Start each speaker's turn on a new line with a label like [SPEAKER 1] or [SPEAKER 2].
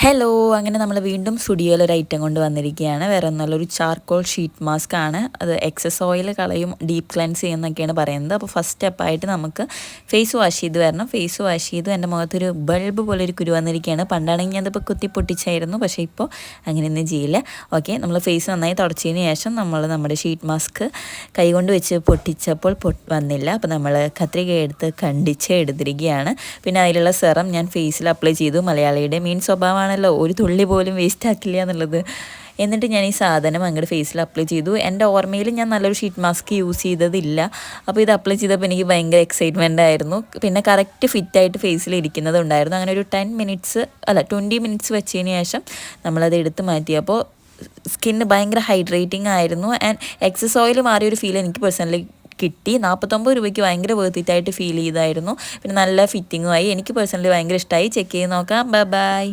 [SPEAKER 1] Hello, അങ്ങനെ നമ്മൾ വീണ്ടും സ്റ്റുഡിയോയിൽ ഒരു ഐറ്റം കൊണ്ട് വന്നിരിക്കുകയാണ്. വേറെ ഒന്നുമല്ല, ചാർക്കോൾ ഷീറ്റ് മാസ്ക് ആണ്. അത് എക്സസ് ഓയിൽ കളയും, ഡീപ്പ് ക്ലെൻസ് ചെയ്യുന്നൊക്കെയാണ് പറയുന്നത്. അപ്പോൾ ഫസ്റ്റ് സ്റ്റെപ്പായിട്ട് നമുക്ക് ഫേസ് വാഷ് ചെയ്ത് വരണം. ഫേസ് വാഷ് ചെയ്ത് എൻ്റെ മുഖത്തൊരു ബൾബ് പോലെ ഒരു കുരു വന്നിരിക്കുകയാണ്. പണ്ടാണെങ്കിൽ ഞാനതിപ്പോൾ കുത്തി പൊട്ടിച്ചായിരുന്നു, പക്ഷേ ഇപ്പോൾ അങ്ങനെയൊന്നും ചെയ്യില്ല. ഓക്കെ, നമ്മൾ ഫേസ് നന്നായി തുടച്ചതിന് ശേഷം നമ്മൾ നമ്മുടെ ഷീറ്റ് മാസ്ക് കൈകൊണ്ട് വെച്ച് പൊട്ടിച്ചപ്പോൾ വന്നില്ല. അപ്പോൾ നമ്മൾ കത്രിക എടുത്ത് കണ്ടിച്ച് എടുത്തിരിക്കുകയാണ്. പിന്നെ അതിലുള്ള സെറം ഞാൻ ഫേസിൽ അപ്ലൈ ചെയ്തു. മലയാളിയുടെ മെയിൻ സ്വഭാവമാണല്ലോ ഒരു തുള്ളി പോലും വേസ്റ്റ് ആക്കില്ല എന്നുള്ളത്. എന്നിട്ട് ഞാൻ ഈ സാധനം അങ്ങോട്ട് ഫേസിൽ അപ്ലൈ ചെയ്തു. എൻ്റെ ഓർമ്മയിൽ ഞാൻ നല്ലൊരു ഷീറ്റ് മാസ്ക് യൂസ് ചെയ്തതില്ല. അപ്പോൾ ഇത് അപ്ലൈ ചെയ്തപ്പോൾ എനിക്ക് ഭയങ്കര എക്സൈറ്റ്മെൻ്റ് ആയിരുന്നു. പിന്നെ കറക്റ്റ് ഫിറ്റായിട്ട് ഫേസിൽ ഇരിക്കുന്നതുണ്ടായിരുന്നു. അങ്ങനെ ഒരു 20 മിനിറ്റ്സ് വെച്ചതിന് ശേഷം നമ്മളത് എടുത്ത് മാറ്റിയപ്പോൾ സ്കിന്ന് ഭയങ്കര ഹൈഡ്രേറ്റിംഗ് ആയിരുന്നു. ആൻഡ് എക്സസ് ഓയിൽ മാറിയൊരു ഫീൽ എനിക്ക് പേഴ്സണലി കിട്ടി. 49 രൂപയ്ക്ക് ഭയങ്കര വേർത്തിറ്റായിട്ട് ഫീൽ ചെയ്തായിരുന്നു. പിന്നെ നല്ല ഫിറ്റിങ്ങുമായി. എനിക്ക് പേഴ്സണലി ഭയങ്കര ഇഷ്ടമായി. ചെക്ക് ചെയ്ത് നോക്കാം. ബൈ.